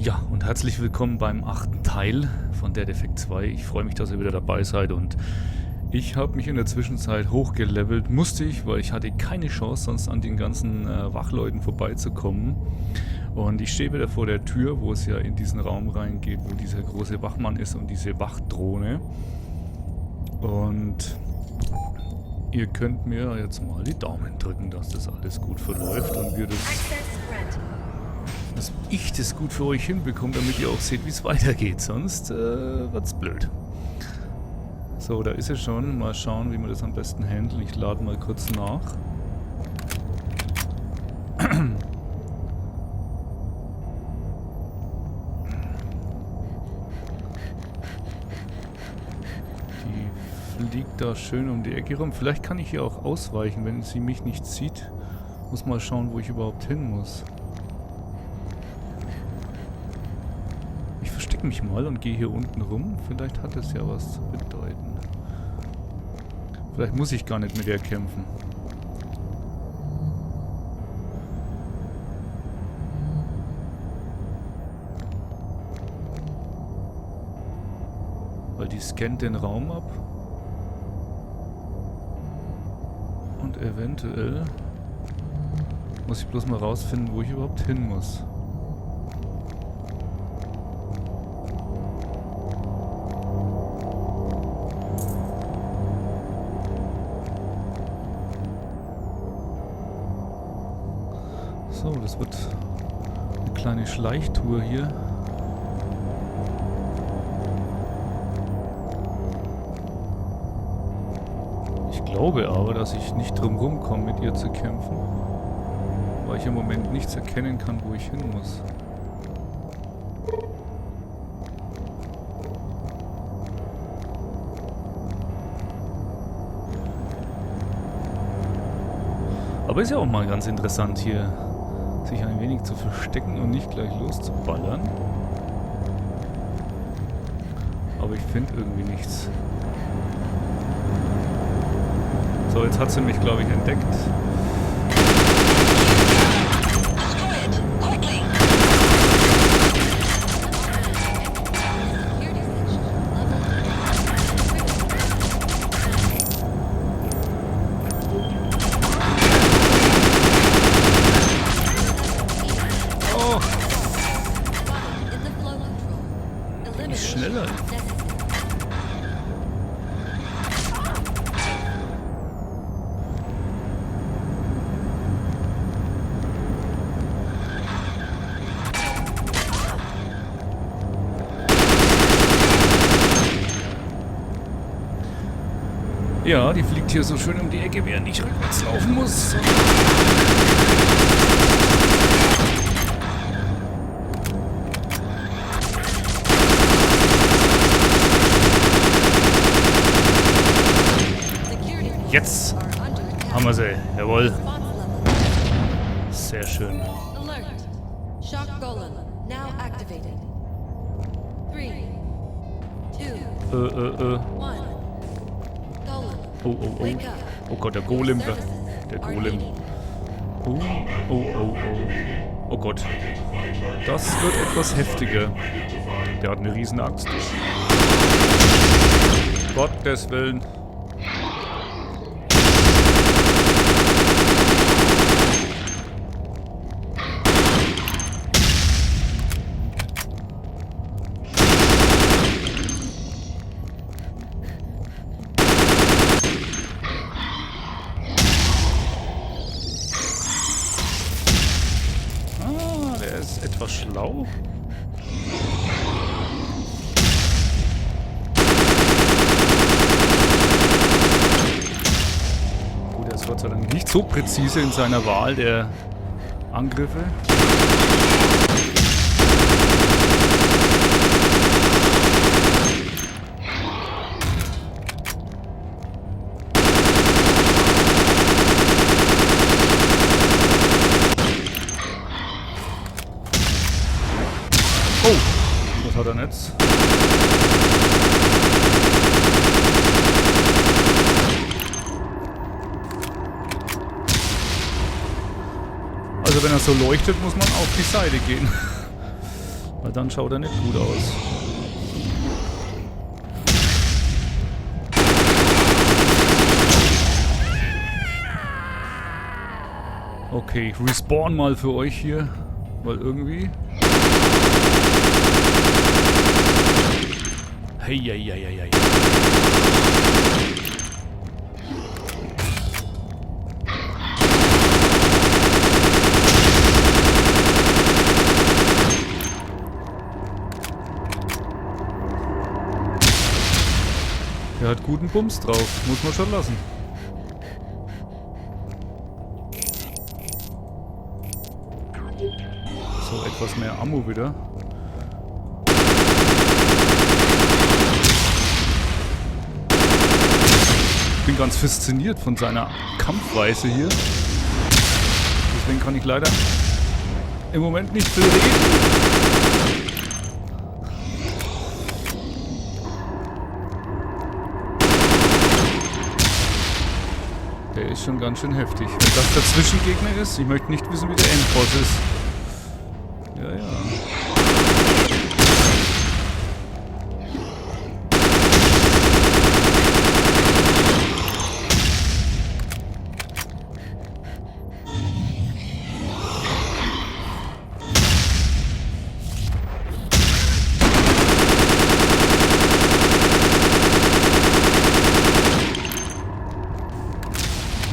Ja, und herzlich willkommen beim 8. Teil von Effect2. Ich freue mich, dass ihr wieder dabei seid und ich habe mich in der Zwischenzeit hochgelevelt. Musste ich, weil ich hatte keine Chance, sonst an den ganzen Wachleuten vorbeizukommen. Und ich stehe wieder vor der Tür, wo es ja in diesen Raum reingeht, wo dieser große Wachmann ist und diese Wachdrohne. Und ihr könnt mir jetzt mal die Daumen drücken, dass das alles gut verläuft und wir dass ich das gut für euch hinbekomme, damit ihr auch seht, wie es weitergeht. Sonst wird's blöd. So, da ist er schon. Mal schauen, wie wir das am besten handeln. Ich lade mal kurz nach. Die fliegt da schön um die Ecke rum. Vielleicht kann ich hier auch ausweichen, wenn sie mich nicht sieht. Muss mal schauen, wo ich überhaupt hin muss. Ich verstecke mich mal und gehe hier unten rum. Vielleicht hat es ja was zu bedeuten. Vielleicht muss ich gar nicht mit ihr kämpfen. Weil die scannt den Raum ab. Und eventuell muss ich bloß mal rausfinden, wo ich überhaupt hin muss. So, das wird eine kleine Schleichtour hier. Ich glaube aber, dass ich nicht drum rumkomme, mit ihr zu kämpfen. Weil ich im Moment nichts erkennen kann, wo ich hin muss. Aber ist ja auch mal ganz interessant hier, sich ein wenig zu verstecken und nicht gleich loszuballern. Aber ich finde irgendwie nichts. So, jetzt hat sie mich, glaube ich, entdeckt. Schneller. Ja, die fliegt hier so schön um die Ecke, während ich rückwärts laufen muss. Jetzt haben wir sie. Jawohl. Sehr schön. Shock Golem now activated. 3, 2, 1. Oh, oh, oh. Oh Gott, der Golem. Der Golem. Oh, oh, oh, oh. Oh Gott. Das wird etwas heftiger. Der hat eine riesen Axt. Gottes Willen. Etwas schlau. Gut, er ist Gott sei Dank nicht so präzise in seiner Wahl der Angriffe. Oh, das hat er nicht. Also wenn er so leuchtet, muss man auf die Seite gehen. Weil dann schaut er nicht gut aus. Okay, ich respawn mal für euch hier. Weil irgendwie... Hey, ja, ja, ja, ja, ja. Er hat guten Bums drauf, muss man schon lassen. So, etwas mehr Ammo wieder. Ich bin ganz fasziniert von seiner Kampfweise hier. Deswegen kann ich leider im Moment nicht viel reden. Der ist schon ganz schön heftig. Wenn das der Zwischengegner ist, ich möchte nicht wissen, wie der Endboss ist. Ja, ja.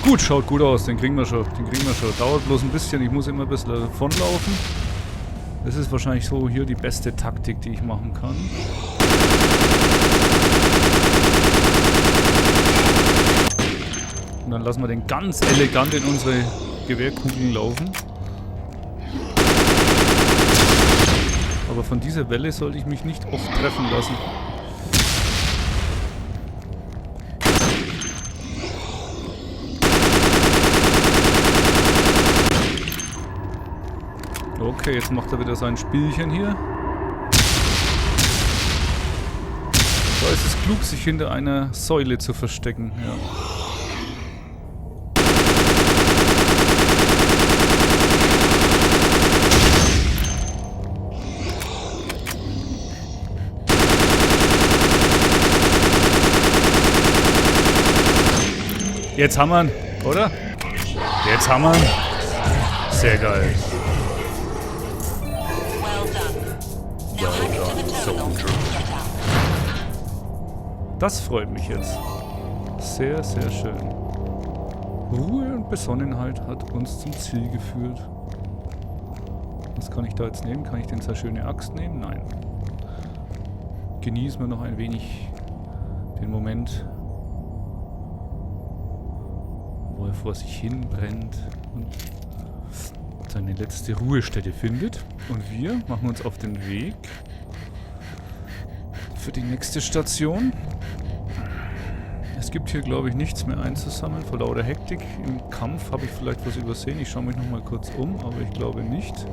Gut, schaut gut aus, den kriegen wir schon, Dauert bloß ein bisschen, ich muss immer ein bisschen davonlaufen. Das ist wahrscheinlich so hier die beste Taktik, die ich machen kann. Und dann lassen wir den ganz elegant in unsere Gewehrkugeln laufen. Aber von dieser Welle sollte ich mich nicht oft treffen lassen. Okay, jetzt macht er wieder sein Spielchen hier. Da ist es klug, sich hinter einer Säule zu verstecken. Ja. Jetzt haben wir ihn, oder? Jetzt haben wir ihn. Sehr geil. Das freut mich jetzt. Sehr, sehr schön. Ruhe und Besonnenheit hat uns zum Ziel geführt. Was kann ich da jetzt nehmen? Kann ich denn sehr schöne Axt nehmen? Nein. Genießen wir noch ein wenig den Moment, wo er vor sich hin brennt und seine letzte Ruhestätte findet. Und wir machen uns auf den Weg für die nächste Station. Es gibt hier, glaube ich, nichts mehr einzusammeln vor lauter Hektik. Im Kampf habe ich vielleicht was übersehen. Ich schaue mich noch mal kurz um, aber ich glaube nicht.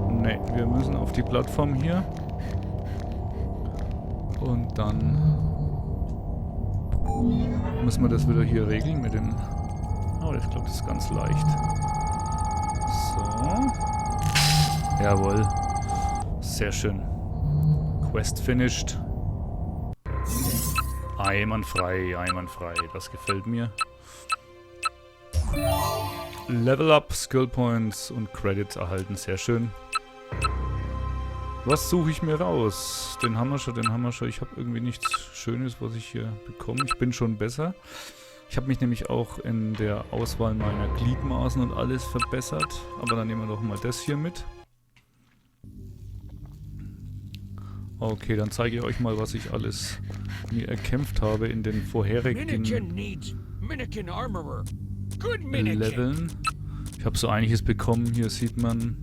Ne, wir müssen auf die Plattform hier. Und dann müssen wir das wieder hier regeln mit dem... Oh, ich glaube, das ist ganz leicht. So. Jawohl. Sehr schön. Quest finished. Einwandfrei, einwandfrei. Das gefällt mir. Level up, Skill Points und Credits erhalten. Sehr schön. Was suche ich mir raus? Den haben wir schon, den haben wir schon. Ich habe irgendwie nichts Schönes, was ich hier bekomme. Ich bin schon besser. Ich habe mich nämlich auch in der Auswahl meiner Gliedmaßen und alles verbessert. Aber dann nehmen wir doch mal das hier mit. Okay, dann zeige ich euch mal, was ich alles mir erkämpft habe in den vorherigen Leveln. Ich habe so einiges bekommen. Hier sieht man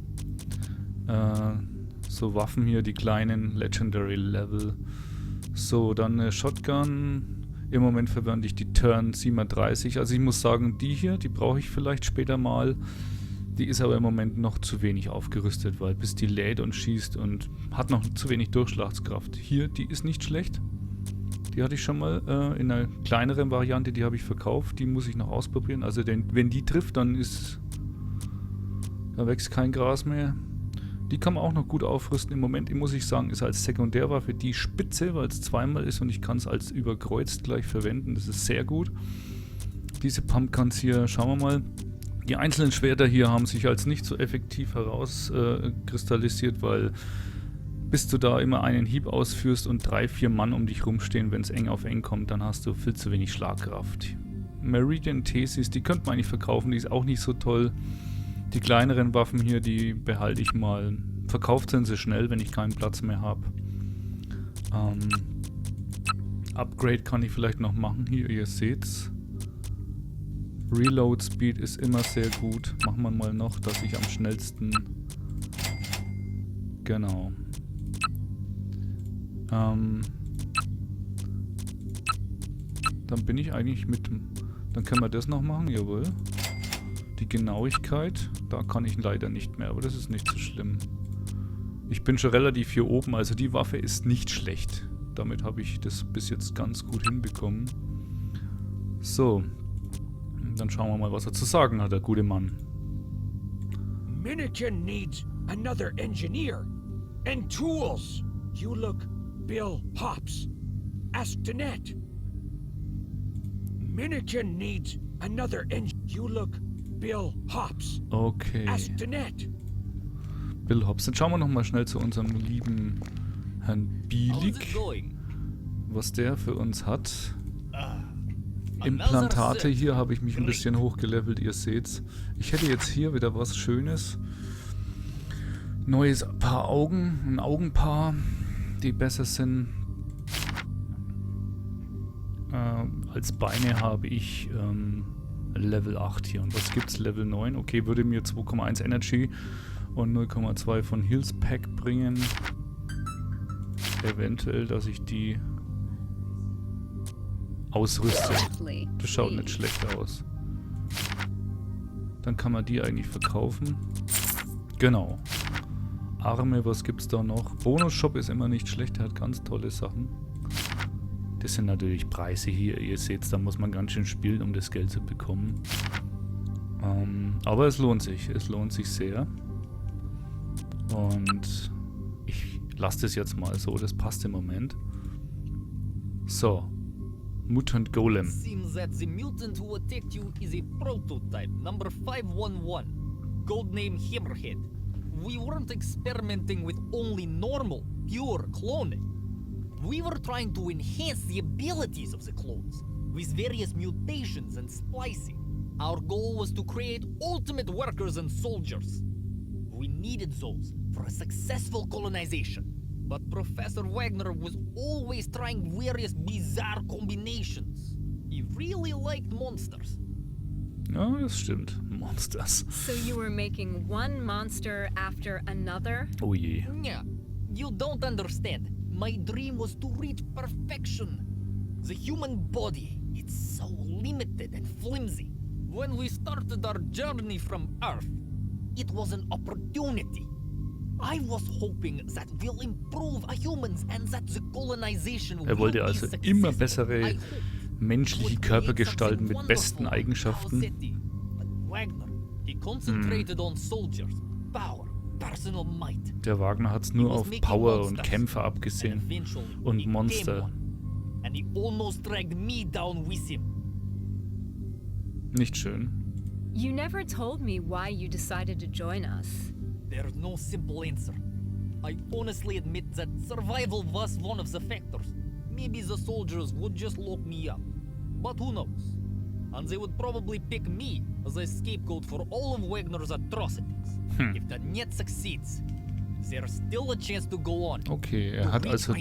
so Waffen hier, die kleinen Legendary Level. So, dann eine Shotgun. Im Moment verwende ich die Turn 37. Also ich muss sagen, die hier, die brauche ich vielleicht später mal. Die ist aber im Moment noch zu wenig aufgerüstet, weil bis die lädt und schießt und hat noch zu wenig Durchschlagskraft. Hier, die ist nicht schlecht. Die hatte ich schon mal in einer kleineren Variante, die habe ich verkauft. Die muss ich noch ausprobieren. Also wenn die trifft, dann ist... Da wächst kein Gras mehr. Die kann man auch noch gut aufrüsten. Im Moment, muss ich sagen, ist als Sekundärwaffe die Spitze, weil es zweimal ist und ich kann es als überkreuzt gleich verwenden. Das ist sehr gut. Diese Pumpguns hier, schauen wir mal. Die einzelnen Schwerter hier haben sich als nicht so effektiv herauskristallisiert, weil bis du da immer einen Hieb ausführst und 3, 4 Mann um dich rumstehen, wenn es eng auf eng kommt, dann hast du viel zu wenig Schlagkraft. Meridian Thesis, die könnte man eigentlich verkaufen, die ist auch nicht so toll. Die kleineren Waffen hier, die behalte ich mal. Verkauft sind sie schnell, wenn ich keinen Platz mehr habe. Upgrade kann ich vielleicht noch machen. Hier, ihr seht's. Reload Speed ist immer sehr gut. Machen wir mal noch, dass ich am schnellsten... Genau. Dann bin ich eigentlich mit... Dann können wir das noch machen, jawohl. Die Genauigkeit, da kann ich leider nicht mehr, aber das ist nicht so schlimm. Ich bin schon relativ hier oben, also die Waffe ist nicht schlecht. Damit habe ich das bis jetzt ganz gut hinbekommen. So, dann schauen wir mal, was er zu sagen hat, der gute Mann. Minikin needs another engineer and tools. You look Bill Hops. Ask Danette. Minikin needs another engineer. You look Bill Hops. Okay. Ask Danette. Bill Hops. Dann schauen wir nochmal schnell zu unserem lieben Herrn Bielik, was der für uns hat. Implantate hier habe ich mich ein bisschen hochgelevelt, ihr seht's. Ich hätte jetzt hier wieder was Schönes. Neues Paar Augen, ein Augenpaar, die besser sind. Als Beine habe ich Level 8 hier. Und was gibt's? Level 9. Okay, würde mir 2,1 Energy und 0,2 von Heals Pack bringen. Eventuell, dass ich die ausrüste. Das schaut nicht schlecht aus. Dann kann man die eigentlich verkaufen. Genau. Arme, was gibt's da noch? Bonus-Shop ist immer nicht schlecht, der hat ganz tolle Sachen. Das sind natürlich Preise hier, ihr seht, da muss man ganz schön spielen, um das Geld zu bekommen. Aber es lohnt sich sehr. Und ich lasse das jetzt mal so, das passt im Moment. So. Mutant Golem. Seems that the mutant who attacked you is a prototype, number 511. Codename Hammerhead. We weren't experimenting with only normal, pure cloning. We were trying to enhance the abilities of the clones with various mutations and splicing. Our goal was to create ultimate workers and soldiers. We needed those for a successful colonization. But Professor Wagner was always trying various bizarre combinations. He really liked monsters. Ja, das stimmt. Monsters. So you were making one monster after another? Oh je. Yeah, you don't understand. My dream was to reach perfection. The human body, it's so limited and flimsy. When we started our journey from Earth, it was an opportunity. I was hoping that we'll improve our humans and that the colonization will wollte be also successful. immer bessere I hoped menschliche would Körper create gestalten something mit besten wonderful in our Eigenschaften. city. But Wagner, he concentrated on soldiers, power, personal might. Der Wagner hat es nur auf Power und Kämpfe abgesehen. Und Monster. And he almost dragged me down with him. Nicht schön. You never told me why you decided to join us. There's no simple answer. I honestly admit that survival was one of the factors. Maybe the soldiers would just lock me up. But who knows? And they would probably pick me as a scapegoat for all of Wagner's atrocities. If the net succeeds, there's still a chance to go on. Okay, er hat also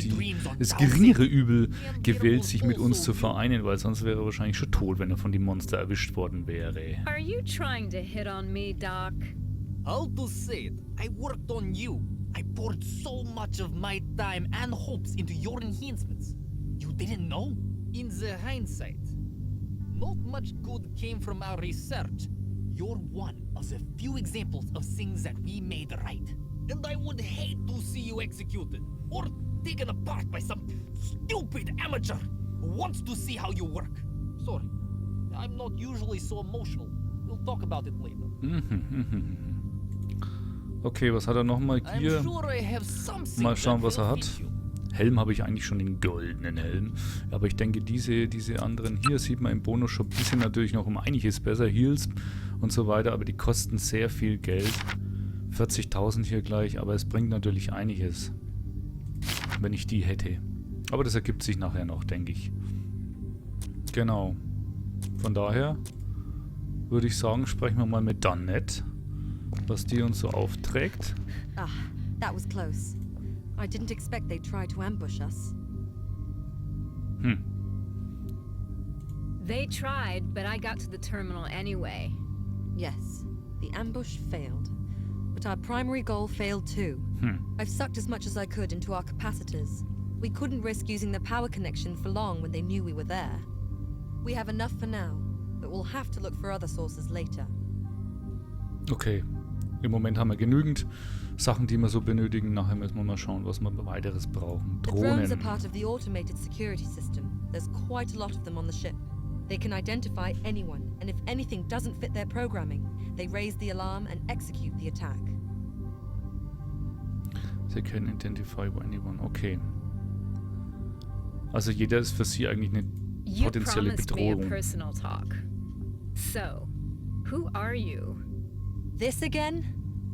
das geringere Übel gewählt, sich mit uns zu vereinen, weil sonst wäre er wahrscheinlich schon tot, wenn er von den Monster erwischt worden wäre. Are you trying to hit on me, Doc? How to say it? I worked on you. I poured so much of my time and hopes into your enhancements. You didn't know? In the hindsight, not much good came from our research. You're one of the few examples of things that we made right. And I would hate to see you executed or taken apart by some stupid amateur who wants to see how you work. Sorry, I'm not usually so emotional. We'll talk about it later. Okay, was hat er nochmal I'm hier? sure I have something Mal schauen, that was er will hat. fit you. Helm habe ich eigentlich schon, den goldenen Helm. Aber ich denke, diese anderen hier sieht man im Bonus-Shop. Die sind natürlich noch um einiges besser. Heals und so weiter, aber die kosten sehr viel Geld. 40.000 hier gleich, aber es bringt natürlich einiges, wenn ich die hätte. Aber das ergibt sich nachher noch, denke ich. Genau. Von daher würde ich sagen, sprechen wir mal mit Danette, was die uns so aufträgt. Ah, that was close. I didn't expect they'd try to ambush us. They tried, but I got to the terminal anyway. Yes, the ambush failed. But our primary goal failed too. I've sucked as much as I could into our capacitors. We couldn't risk using the power connection for long when they knew we were there. We have enough for now, but we'll have to look for other sources later. Okay. Im Moment haben wir genügend Sachen, die wir so benötigen. Nachher müssen wir mal schauen, was wir weiteres brauchen. The drones are Drohnen. part of the automated security system. There's quite a lot of them on the ship. They can identify anyone, and if anything doesn't fit their programming, they raise the alarm and execute the attack. They can identify anyone. Okay. Also jeder ist für sie eigentlich eine You potenzielle promised me a Bedrohung. personal talk. So, who are you? This again?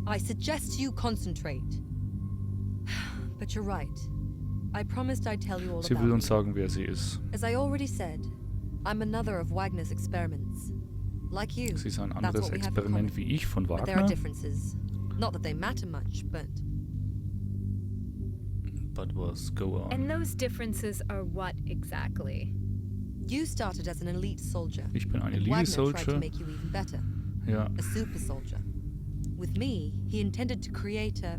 I suggest you concentrate. But you're right. I promised I'd tell you all Sie will about uns me. sagen, wer sie ist. As I already said, I'm another of Wagner's experiments. Like you, Sie ist ein that's anderes what we have in Experiment common. wie ich von But there are Wagner. differences. Not that they matter much, but But was go on. And those differences are what exactly? you started as an elite soldier. Ich bin ein and Wagner tried to Elite-Soldier. make you even better. Ja. A super soldier. With me, he intended to create a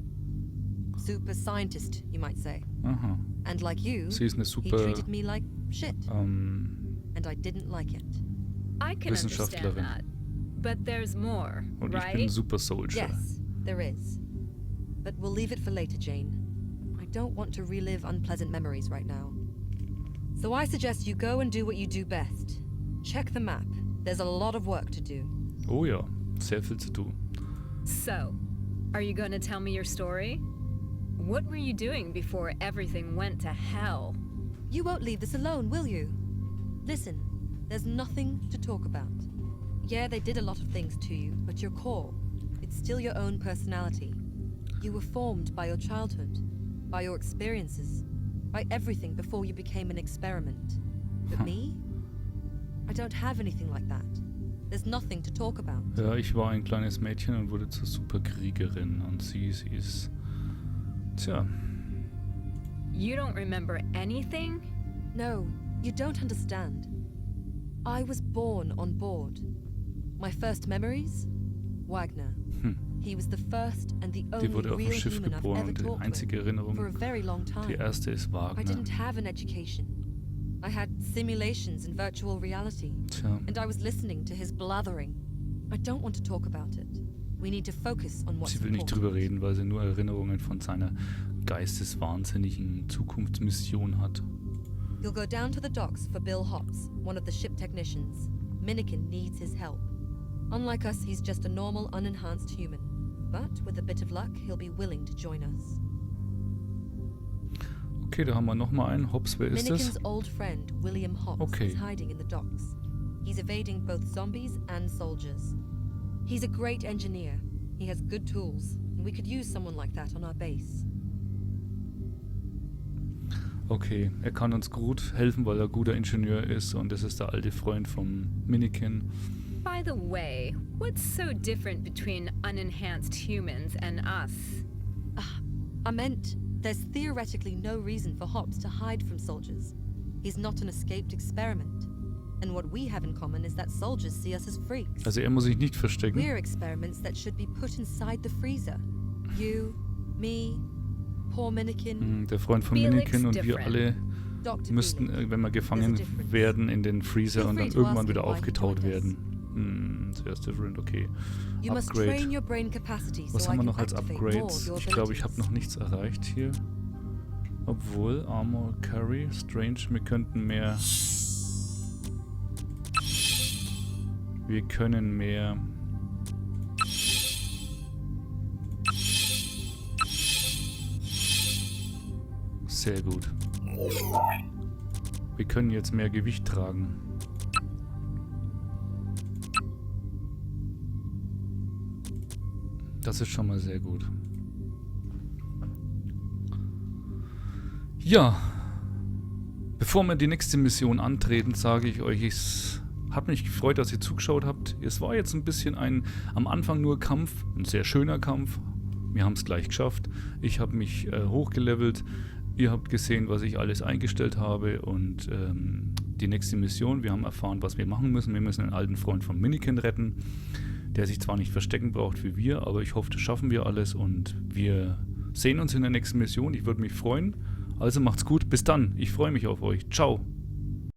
super scientist, you might say. Aha. And like you, Sie ist eine he super treated me like shit, and I didn't like it. I can understand Wissenschaftlerin. that. But there's more, Und ich bin ein right? Super Soldier. Yes, there is. But we'll leave it for later, Jane. I don't want to relive unpleasant memories right now. So I suggest you go and do what you do best. Check the map. There's a lot of work to do. Oh ja, sehr viel zu tun. So, are you going to tell me your story? What were you doing before everything went to hell? You won't leave this alone, will you? Listen, there's nothing to talk about. Yeah, they did a lot of things to you, but your core, it's still your own personality. You were formed by your childhood, by your experiences, by everything before you became an experiment. But me? I don't have anything like that. There's nothing to talk about. Ja, ich war ein kleines Mädchen und wurde zur Superkriegerin. Und sie ist... Tja, You don't remember anything? No, you don't understand. I was born on board. My first memories? Wagner. He was the first and the die only wurde auf dem real Schiff human I've geboren ever und die talked einzige with Erinnerung, for a very long time. die erste ist I Wagner. didn't have an education. I had simulations in virtual reality, Tja, and I was listening to his blathering. I don't want to talk about it. We need to focus on what's sie will nicht important. drüber reden, weil sie nur Erinnerungen von seiner geisteswahnsinnigen Zukunftsmission hat. You'll go down to the docks for Bill Hops, one of the ship technicians. Minikin needs his help. Unlike us, he's just a normal, unenhanced human. But with a bit of luck, he'll be willing to join us. Okay, da haben wir nochmal einen. Hobbs, wer ist Minikin's das? old friend, William Hops, Okay. is hiding in the docks. He's evading both zombies and soldiers. He's a great engineer. He has good tools, and we could use someone like that on our base. Okay, er kann uns gut helfen, weil er guter Ingenieur ist und das ist der alte Freund von Minikin. By the way, what's so different between unenhanced humans and us? I meant, there's theoretically no reason for Hops to hide from soldiers. He's not an escaped experiment. And what we have in common is that soldiers see us as freaks. Also er muss sich nicht verstecken. We're experiments that should be put inside the freezer. You, me, poor Minikin, Der Freund von Felix Minikin und wir different. alle Dr. müssten, Felix. wenn wir gefangen There's a difference. werden, in den Freezer Feel und free dann to irgendwann ask wieder him why he aufgetaut joined us. werden. Zuerst different, okay. You must Upgrade. train your brain capacity Was so haben I wir can noch als activate more of Upgrades? your Ich glaube, ich habe abilities. noch nichts erreicht hier. Obwohl, Armor Carry, Strange, wir könnten mehr... Wir können mehr... Sehr gut. Wir können jetzt mehr Gewicht tragen. Das ist schon mal sehr gut. Ja. Bevor wir die nächste Mission antreten, sage ich euch, es hat mich gefreut, dass ihr zugeschaut habt. Es war jetzt ein bisschen am Anfang nur Kampf, ein sehr schöner Kampf. Wir haben es gleich geschafft. Ich habe mich hochgelevelt. Ihr habt gesehen, was ich alles eingestellt habe und die nächste Mission. Wir haben erfahren, was wir machen müssen. Wir müssen einen alten Freund von Minikin retten, der sich zwar nicht verstecken braucht wie wir, aber ich hoffe, das schaffen wir alles und wir sehen uns in der nächsten Mission. Ich würde mich freuen. Also macht's gut. Bis dann. Ich freue mich auf euch. Ciao.